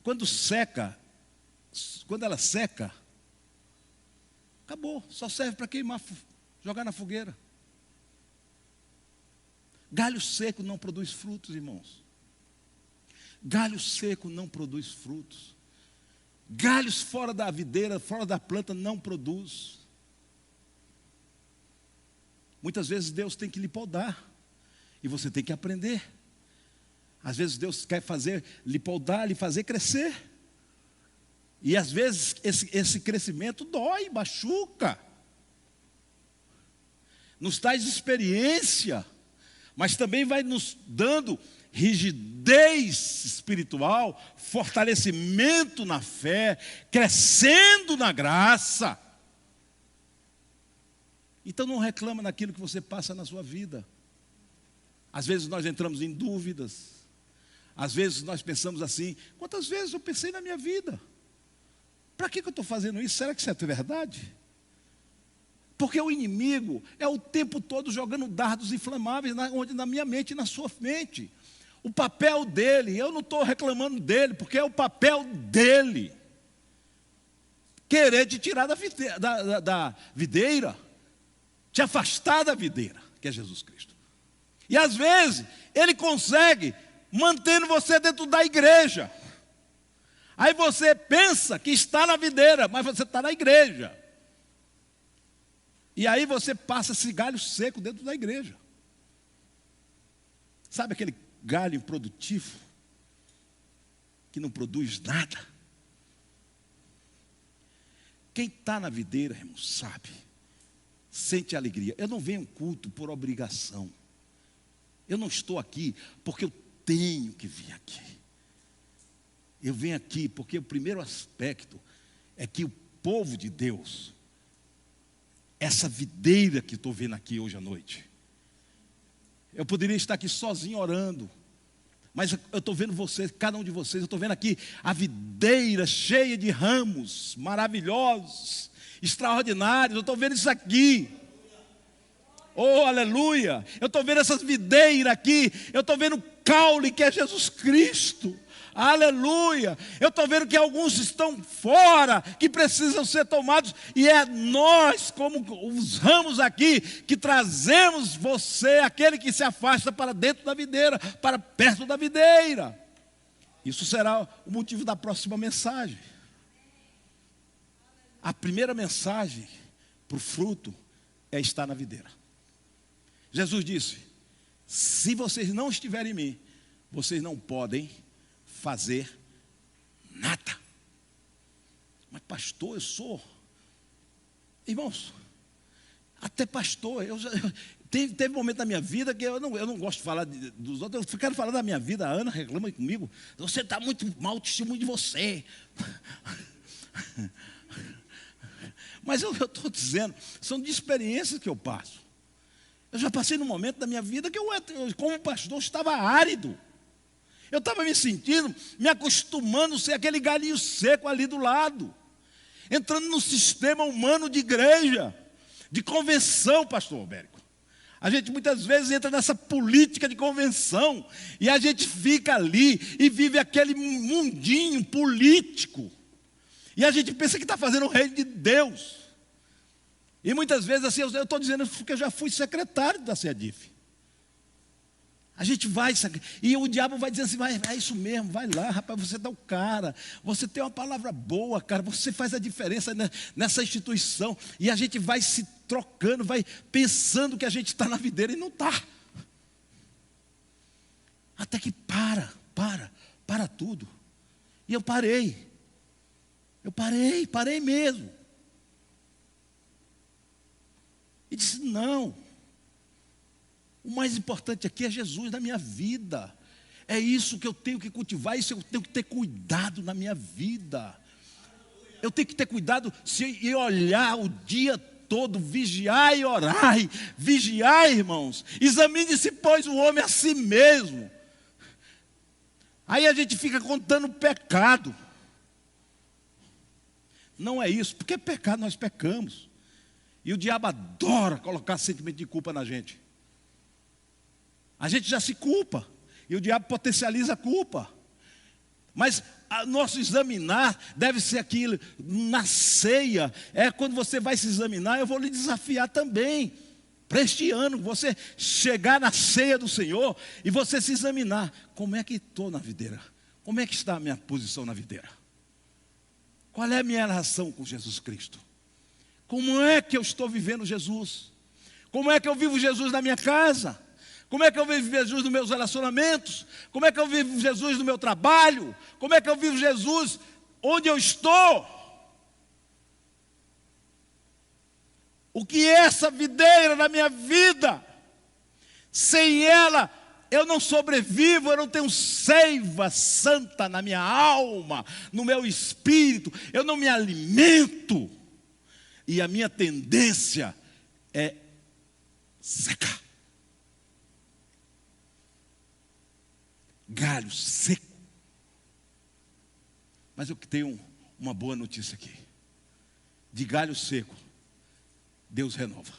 quando ela seca, acabou, só serve para queimar, jogar na fogueira. Galho seco não produz frutos, irmãos. Galho seco não produz frutos. Galhos fora da videira, fora da planta, não produz. Muitas vezes Deus tem que lhe podar, e você tem que aprender. Às vezes Deus quer lhe podar, lhe fazer crescer. E às vezes esse crescimento dói, machuca. Nos traz experiência, mas também vai nos dando rigidez espiritual, fortalecimento na fé, crescendo na graça. Então não reclama naquilo que você passa na sua vida. Às vezes nós entramos em dúvidas. Às vezes nós pensamos assim, quantas vezes eu pensei na minha vida? Para que eu estou fazendo isso? Será que isso é verdade? Porque o inimigo é o tempo todo jogando dardos inflamáveis na minha mente e na sua mente. O papel dele, eu não estou reclamando dele, porque é o papel dele. Querer te tirar da videira, te afastar da videira, que é Jesus Cristo. E às vezes, ele consegue mantendo você dentro da igreja. Aí você pensa que está na videira, mas você está na igreja. E aí você passa esse galho seco dentro da igreja. Sabe aquele galho improdutivo, que não produz nada? Quem está na videira, irmão, sabe, sente alegria. Eu não venho culto por obrigação. Eu não estou aqui porque eu tenho que vir aqui. Eu venho aqui porque o primeiro aspecto é que o povo de Deus, essa videira que estou vendo aqui hoje à noite, eu poderia estar aqui sozinho orando, mas eu estou vendo vocês, cada um de vocês, eu estou vendo aqui a videira cheia de ramos maravilhosos, extraordinários, eu estou vendo isso aqui. Oh, aleluia! Eu estou vendo essas videiras aqui, eu estou vendo o caule que é Jesus Cristo. Aleluia! Eu estou vendo que alguns estão fora, que precisam ser tomados, e é nós, como os ramos aqui, que trazemos você, aquele que se afasta, para dentro da videira, para perto da videira. Isso será o motivo da próxima mensagem. A primeira mensagem para o fruto é estar na videira. Jesus disse: se vocês não estiverem em mim, vocês não podem fazer nada. Mas pastor, eu sou. Irmãos, até pastor, teve um momento da minha vida que eu não gosto de falar dos outros, eu quero falar da minha vida. A Ana reclama comigo: você está muito mal, testemunho de você. Mas eu estou dizendo, são de experiências que eu passo. Eu já passei num momento da minha vida que eu como pastor, estava árido. Eu estava me sentindo, me acostumando a ser aquele galinho seco ali do lado. Entrando no sistema humano de igreja, de convenção, pastor Albérico. A gente muitas vezes entra nessa política de convenção e a gente fica ali e vive aquele mundinho político. E a gente pensa que está fazendo o reino de Deus. E muitas vezes assim, eu estou dizendo porque eu já fui secretário da CEDIF. A gente vai, e o diabo vai dizer assim, é isso mesmo, vai lá, rapaz, você dá o cara, você tem uma palavra boa, cara, você faz a diferença nessa instituição. E a gente vai se trocando, vai pensando que a gente está na videira e não está. Até que para tudo. E eu parei mesmo. E disse, não. O mais importante aqui é Jesus na minha vida. É isso que eu tenho que cultivar, isso eu tenho que ter cuidado na minha vida. Eu tenho que ter cuidado e olhar o dia todo, vigiar e orar. Vigiar, irmãos. Examine-se, pois, o homem a si mesmo. Aí a gente fica contando pecado. Não é isso, porque pecado nós pecamos. E o diabo adora colocar sentimento de culpa na gente. A gente já se culpa, e o diabo potencializa a culpa. Mas nosso examinar deve ser aquilo, na ceia, quando você vai se examinar, eu vou lhe desafiar também, para este ano, você chegar na ceia do Senhor, e você se examinar, como é que estou na videira? Como é que está a minha posição na videira? Qual é a minha relação com Jesus Cristo? Como é que eu estou vivendo Jesus? Como é que eu vivo Jesus na minha casa? Como é que eu vivo Jesus nos meus relacionamentos? Como é que eu vivo Jesus no meu trabalho? Como é que eu vivo Jesus onde eu estou? O que é essa videira na minha vida? Sem ela, eu não sobrevivo, eu não tenho seiva santa na minha alma, no meu espírito, eu não me alimento. E a minha tendência é secar. Galho seco. Mas eu tenho uma boa notícia aqui. De galho seco, Deus renova.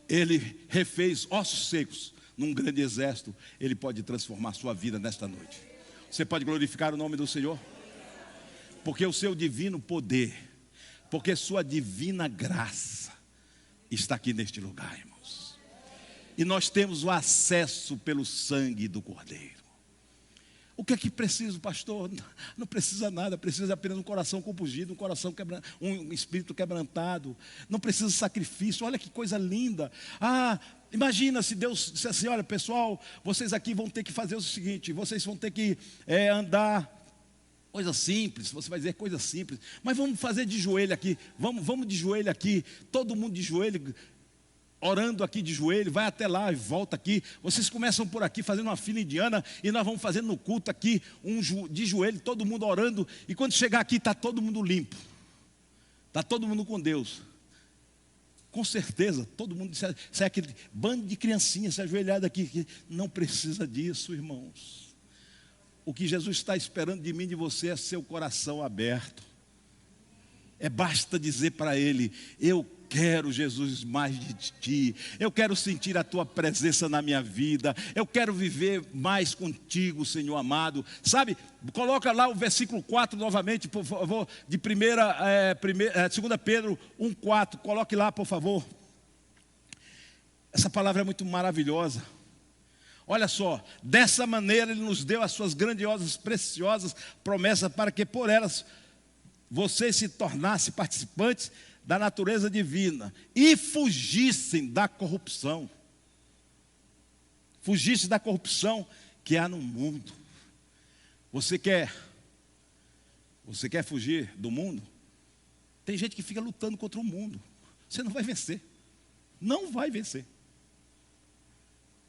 Ele refez ossos secos num grande exército. Ele pode transformar a sua vida nesta noite. Você pode glorificar o nome do Senhor? Porque o seu divino poder, porque sua divina graça está aqui neste lugar, irmão. E nós temos o acesso pelo sangue do Cordeiro. O que é que precisa, pastor? Não precisa nada, precisa apenas um coração compungido, um espírito quebrantado. Não precisa sacrifício, olha que coisa linda. Imagina se Deus disse assim, olha pessoal, vocês aqui vão ter que fazer o seguinte, vocês vão ter que andar, coisa simples, você vai dizer coisa simples, mas vamos fazer de joelho aqui, vamos de joelho aqui, todo mundo de joelho, orando aqui de joelho, vai até lá e volta aqui. Vocês começam por aqui fazendo uma fila indiana e nós vamos fazendo no culto aqui, de joelho, todo mundo orando. E quando chegar aqui está todo mundo limpo, está todo mundo com Deus. Com certeza, todo mundo sai aquele bando de criancinhas se ajoelhado aqui. Não precisa disso, irmãos. O que Jesus está esperando de mim e de você é seu coração aberto. Basta dizer para Ele, eu quero, Jesus, mais de Ti. Eu quero sentir a Tua presença na minha vida. Eu quero viver mais contigo, Senhor amado. Sabe, coloca lá o versículo 4 novamente, por favor, de 2 Pedro 1,4. Coloque lá, por favor. Essa palavra é muito maravilhosa. Olha só, dessa maneira Ele nos deu as suas grandiosas, preciosas promessas, para que por elas vocês se tornassem participantes da natureza divina e fugissem da corrupção. Fugissem da corrupção que há no mundo. Você quer fugir do mundo? Tem gente que fica lutando contra o mundo. Você não vai vencer. Não vai vencer.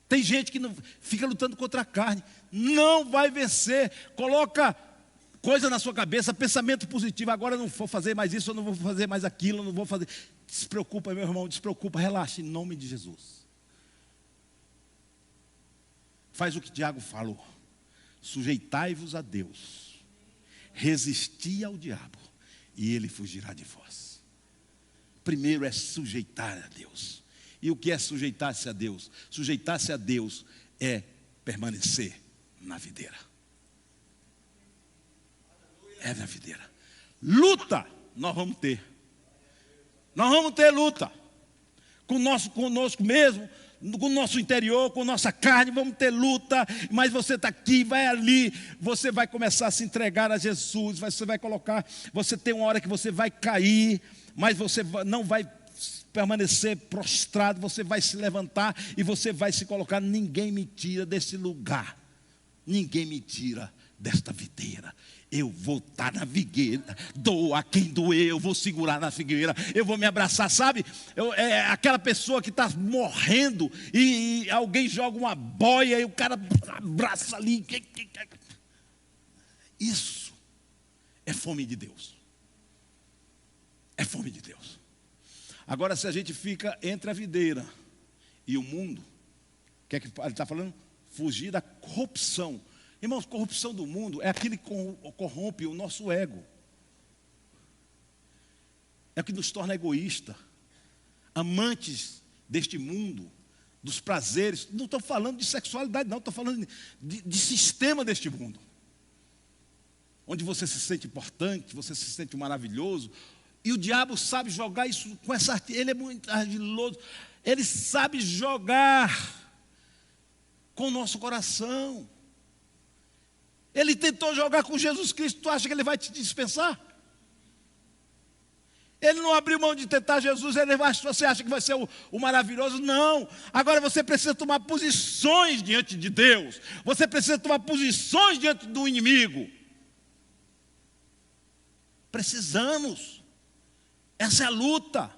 Tem gente que fica lutando contra a carne. Não vai vencer. Coloca coisa na sua cabeça, pensamento positivo. Agora eu não vou fazer mais isso, eu não vou fazer mais aquilo, eu não vou fazer. Despreocupa, meu irmão, despreocupa, relaxa, em nome de Jesus. Faz o que Tiago falou. Sujeitai-vos a Deus. Resisti ao diabo e ele fugirá de vós. Primeiro é sujeitar a Deus. E o que é sujeitar-se a Deus? Sujeitar-se a Deus é permanecer na videira. É na videira. Luta nós vamos ter. Nós vamos ter luta. Conosco mesmo, com o nosso interior, com nossa carne, vamos ter luta. Mas você está aqui, vai ali, você vai começar a se entregar a Jesus. Você vai colocar, você tem uma hora que você vai cair, mas você não vai permanecer prostrado, você vai se levantar e você vai se colocar. Ninguém me tira desse lugar, ninguém me tira desta videira. Eu vou estar na figueira, doa quem doer, eu vou segurar na figueira, eu vou me abraçar, sabe? Aquela pessoa que está morrendo e alguém joga uma boia e o cara abraça ali. Isso é fome de Deus. É fome de Deus. Agora, se a gente fica entre a videira e o mundo, o que é que ele está falando? Fugir da corrupção. Irmãos, corrupção do mundo é aquilo que corrompe o nosso ego. É o que nos torna egoísta, amantes deste mundo, dos prazeres. Não estou falando de sexualidade, não, estou falando de sistema deste mundo. Onde você se sente importante, você se sente maravilhoso. E o diabo sabe jogar isso com essa arte. Ele é muito ardiloso. Ele sabe jogar com o nosso coração. Ele tentou jogar com Jesus Cristo. Tu acha que ele vai te dispensar? Ele não abriu mão de tentar Jesus. Você acha que vai ser o maravilhoso? Não. Agora você precisa tomar posições diante de Deus. Você precisa tomar posições diante do inimigo. Precisamos. Essa é a luta.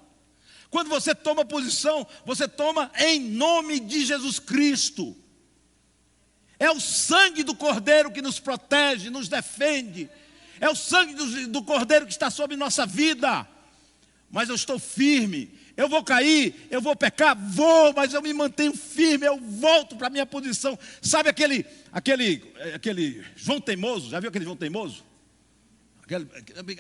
Quando você toma posição, você toma em nome de Jesus Cristo. É o sangue do Cordeiro que nos protege, nos defende. É o sangue do Cordeiro que está sobre nossa vida. Mas eu estou firme. Eu vou cair, eu vou pecar, mas eu me mantenho firme. Eu volto para a minha posição. Sabe aquele João Teimoso? Já viu aquele João Teimoso?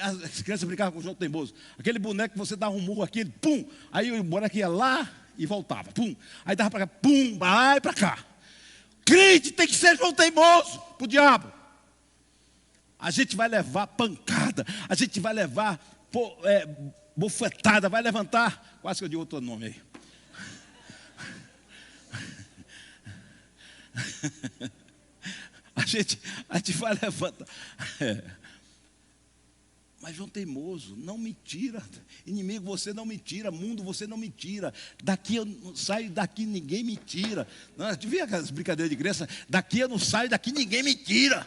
As crianças brincavam com o João Teimoso. Aquele boneco que você dava um murro aqui, pum. Aí o boneco ia lá e voltava, pum. Aí dava para cá, pum, vai para cá. Crente tem que ser João Teimoso para o diabo. A gente vai levar pancada, a gente vai levar bofetada, vai levantar. Quase que eu digo outro nome aí. A gente vai levantar. Mas João Teimoso, não me tira. Inimigo, você não me tira. Mundo, você não me tira. Daqui eu não saio, daqui ninguém me tira. Tu vê aquelas brincadeiras de criança? Daqui eu não saio, daqui ninguém me tira.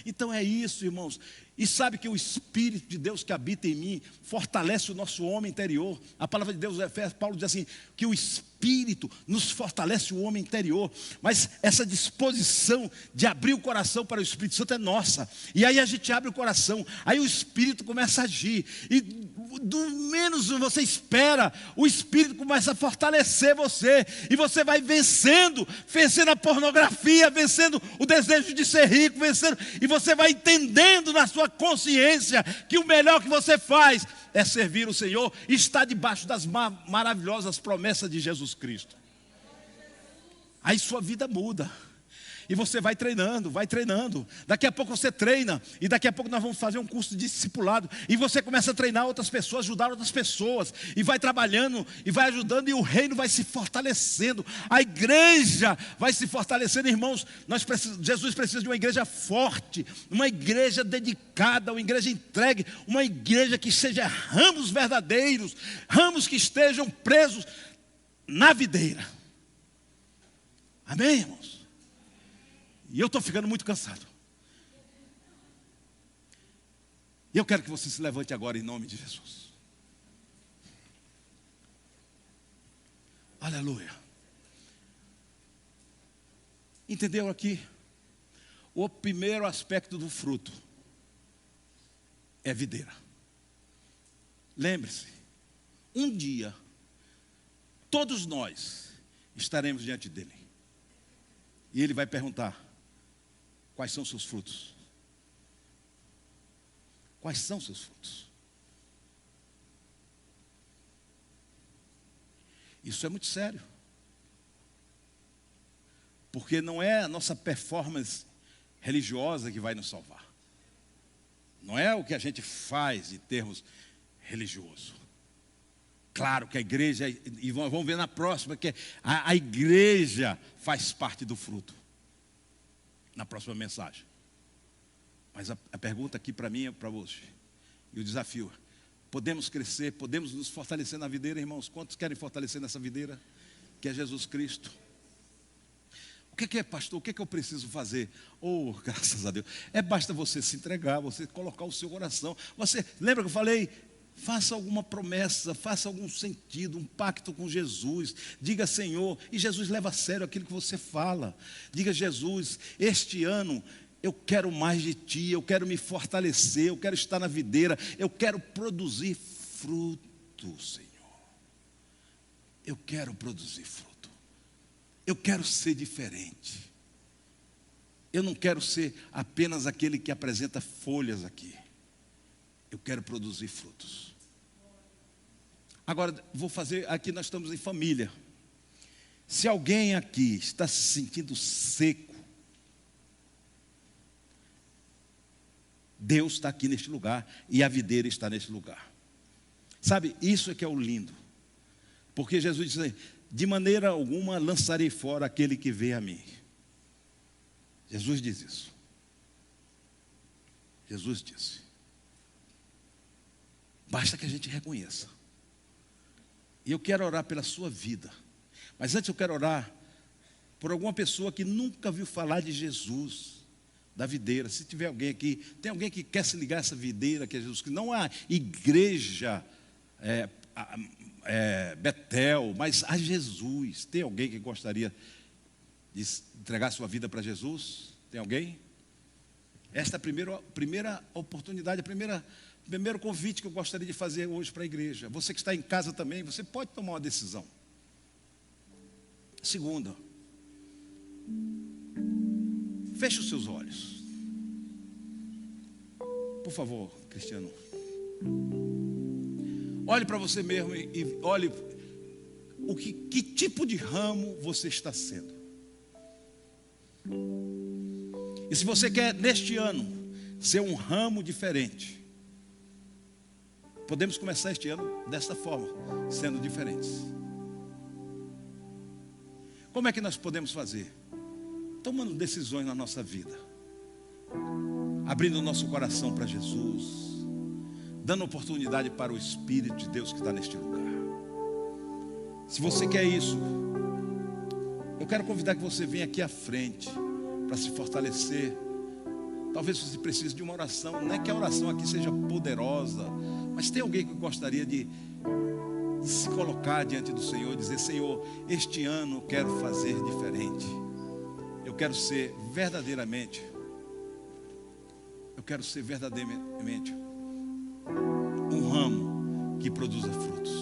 Então é isso, irmãos. E sabe que o Espírito de Deus que habita em mim fortalece o nosso homem interior. A palavra de Deus, Paulo diz assim, que o Espírito nos fortalece o homem interior. Mas essa disposição de abrir o coração para o Espírito Santo é nossa. E aí a gente abre o coração, aí o Espírito começa a agir. E do menos você espera, o Espírito começa a fortalecer você. E você vai vencendo a pornografia, vencendo o desejo de ser rico, vencendo. E você vai entendendo na sua consciência que o melhor que você faz é servir o Senhor e estar debaixo das maravilhosas promessas de Jesus Cristo. Aí sua vida muda. E você vai treinando. Daqui a pouco você treina. E daqui a pouco nós vamos fazer um curso de discipulado. E você começa a treinar outras pessoas, ajudar outras pessoas. E vai trabalhando, e vai ajudando. E o reino vai se fortalecendo. A igreja vai se fortalecendo. Irmãos, Jesus precisa de uma igreja forte. Uma igreja dedicada, uma igreja entregue. Uma igreja que seja ramos verdadeiros. Ramos que estejam presos na videira. Amém, irmãos? E eu estou ficando muito cansado. E eu quero que você se levante agora em nome de Jesus. Aleluia. Entendeu aqui? O primeiro aspecto do fruto é videira. Lembre-se, um dia, todos nós estaremos diante dele. E ele vai perguntar: quais são os seus frutos? Quais são os seus frutos? Isso é muito sério. Porque não é a nossa performance religiosa que vai nos salvar. Não é o que a gente faz em termos religiosos. Claro que a igreja, e vamos ver na próxima, que a igreja faz parte do fruto. Na próxima mensagem. Mas a pergunta aqui para mim é para você. E o desafio: podemos crescer, podemos nos fortalecer na videira, irmãos? Quantos querem fortalecer nessa videira? Que é Jesus Cristo. O que é, pastor? O que eu preciso fazer? Oh, graças a Deus. Basta você se entregar, você colocar o seu coração. Você, lembra que eu falei? Faça alguma promessa, faça algum sentido, um pacto com Jesus. Diga: Senhor, e Jesus leva a sério aquilo que você fala. Diga: Jesus, este ano eu quero mais de Ti, eu quero me fortalecer, eu quero estar na videira, eu quero produzir fruto, Senhor. Eu quero produzir fruto. Eu quero ser diferente. Eu não quero ser apenas aquele que apresenta folhas aqui. Eu quero produzir frutos. Agora, vou fazer, aqui nós estamos em família. Se alguém aqui está se sentindo seco, Deus está aqui neste lugar e a videira está neste lugar. Sabe, isso é que é o lindo. Porque Jesus diz: de maneira alguma lançarei fora aquele que vê a mim. Jesus diz isso. Jesus disse. Basta que a gente reconheça. E eu quero orar pela sua vida. Mas antes eu quero orar por alguma pessoa que nunca viu falar de Jesus, da videira. Se tiver alguém aqui, tem alguém que quer se ligar a essa videira que é Jesus, que não a igreja Betel, mas a Jesus. Tem alguém que gostaria de entregar sua vida para Jesus? Tem alguém? Esta é a primeira oportunidade, o primeiro convite que eu gostaria de fazer hoje para a igreja. Você que está em casa também, você pode tomar uma decisão. Segunda, feche os seus olhos. Por favor, Cristiano. Olhe para você mesmo e olhe que tipo de ramo você está sendo. E se você quer, neste ano, ser um ramo diferente, podemos começar este ano desta forma, sendo diferentes. Como é que nós podemos fazer? Tomando decisões na nossa vida, abrindo o nosso coração para Jesus, dando oportunidade para o Espírito de Deus que está neste lugar. Se você quer isso, eu quero convidar que você venha aqui à frente para se fortalecer. Talvez você precise de uma oração. Não é que a oração aqui seja poderosa, mas tem alguém que gostaria de se colocar diante do Senhor e dizer: Senhor, este ano eu quero fazer diferente. Eu quero ser verdadeiramente um ramo que produza frutos.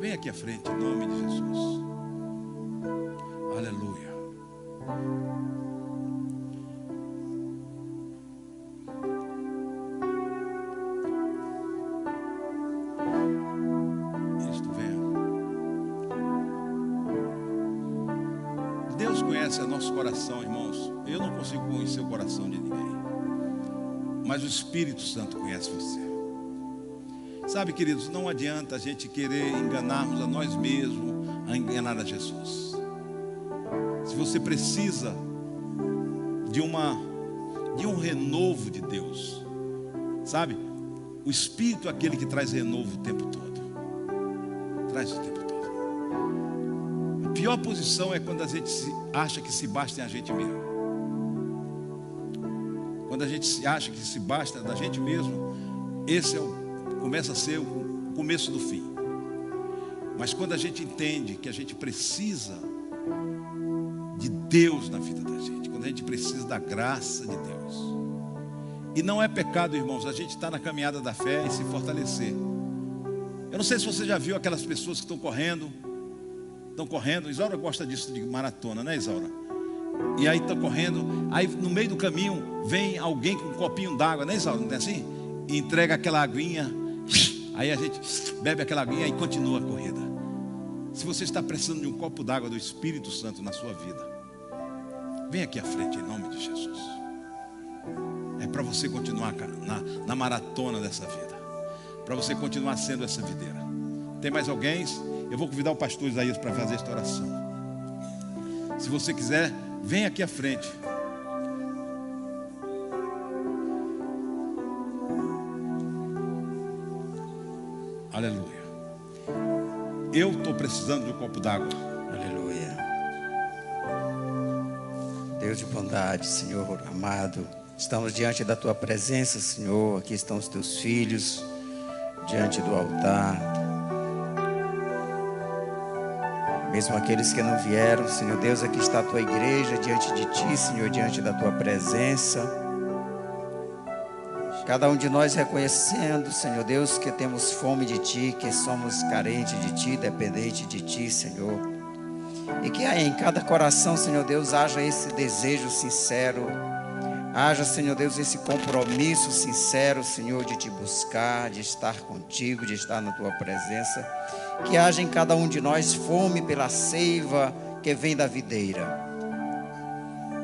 Vem aqui à frente, em nome de Jesus. Aleluia. Isto venha. Deus conhece o nosso coração, irmãos. Eu não consigo conhecer o coração de ninguém, mas o Espírito Santo conhece você. Sabe, queridos, não adianta a gente querer enganarmos a nós mesmos, a enganar a Jesus. Se você precisa de um renovo de Deus, sabe, o Espírito é aquele que traz renovo o tempo todo. Traz o tempo todo. A pior posição é quando a gente acha que se basta em a gente mesmo. Quando a gente acha que se basta da gente mesmo, esse começa a ser o começo do fim. Mas quando a gente entende que a gente precisa de Deus na vida da gente, quando a gente precisa da graça de Deus, e não é pecado, irmãos, a gente está na caminhada da fé e se fortalecer. Eu não sei se você já viu aquelas pessoas que estão correndo. Isaura gosta disso de maratona, né, Isaura? E aí estão correndo, aí no meio do caminho vem alguém com um copinho d'água, né, Isaura? Não é assim? E entrega aquela aguinha, aí a gente bebe aquela aguinha e continua a corrida. Se você está precisando de um copo d'água do Espírito Santo na sua vida, vem aqui à frente em nome de Jesus. É para você continuar na maratona dessa vida, para você continuar sendo essa videira. Tem mais alguém? Eu vou convidar o pastor Isaías para fazer esta oração. Se você quiser, vem aqui à frente. Aleluia. Eu estou precisando de um copo d'água. Aleluia. Deus de bondade, Senhor amado, estamos diante da Tua presença, Senhor. Aqui estão os Teus filhos, diante do altar. Mesmo aqueles que não vieram, Senhor Deus, aqui está a Tua igreja diante de Ti, Senhor, diante da Tua presença. Cada um de nós reconhecendo, Senhor Deus, que temos fome de Ti, que somos carentes de Ti, dependentes de Ti, Senhor. E que em cada coração, Senhor Deus, haja esse desejo sincero, haja, Senhor Deus, esse compromisso sincero, Senhor, de Te buscar, de estar contigo, de estar na Tua presença. Que haja em cada um de nós fome pela seiva que vem da videira.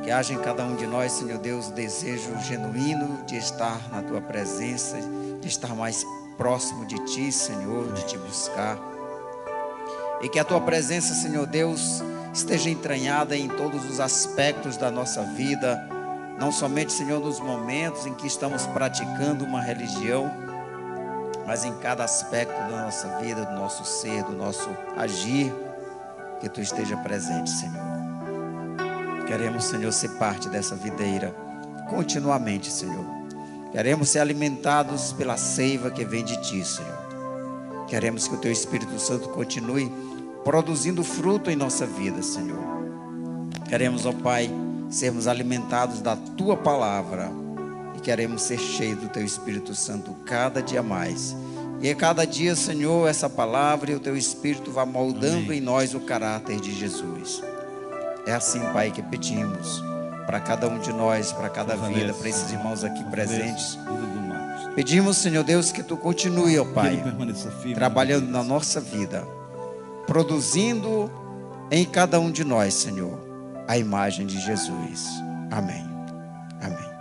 Que haja em cada um de nós, Senhor Deus, desejo genuíno de estar na Tua presença, de estar mais próximo de Ti, Senhor, de Te buscar. E que a Tua presença, Senhor Deus, esteja entranhada em todos os aspectos da nossa vida, não somente, Senhor, nos momentos em que estamos praticando uma religião, mas em cada aspecto da nossa vida, do nosso ser, do nosso agir, que Tu esteja presente, Senhor. Queremos, Senhor, ser parte dessa videira continuamente, Senhor. Queremos ser alimentados pela seiva que vem de Ti, Senhor. Queremos que o Teu Espírito Santo continue produzindo fruto em nossa vida, Senhor. Queremos, ó Pai, sermos alimentados da Tua palavra e queremos ser cheios do Teu Espírito Santo cada dia mais. E a cada dia, Senhor, essa palavra e o Teu Espírito vá moldando Amém. em nós o caráter de Jesus. É assim, Pai, que pedimos para cada um de nós, para cada vida, para esses irmãos aqui presentes. Pedimos, Senhor Deus, que Tu continue, ó Pai, trabalhando na nossa vida, produzindo em cada um de nós, Senhor, a imagem de Jesus. Amém. Amém.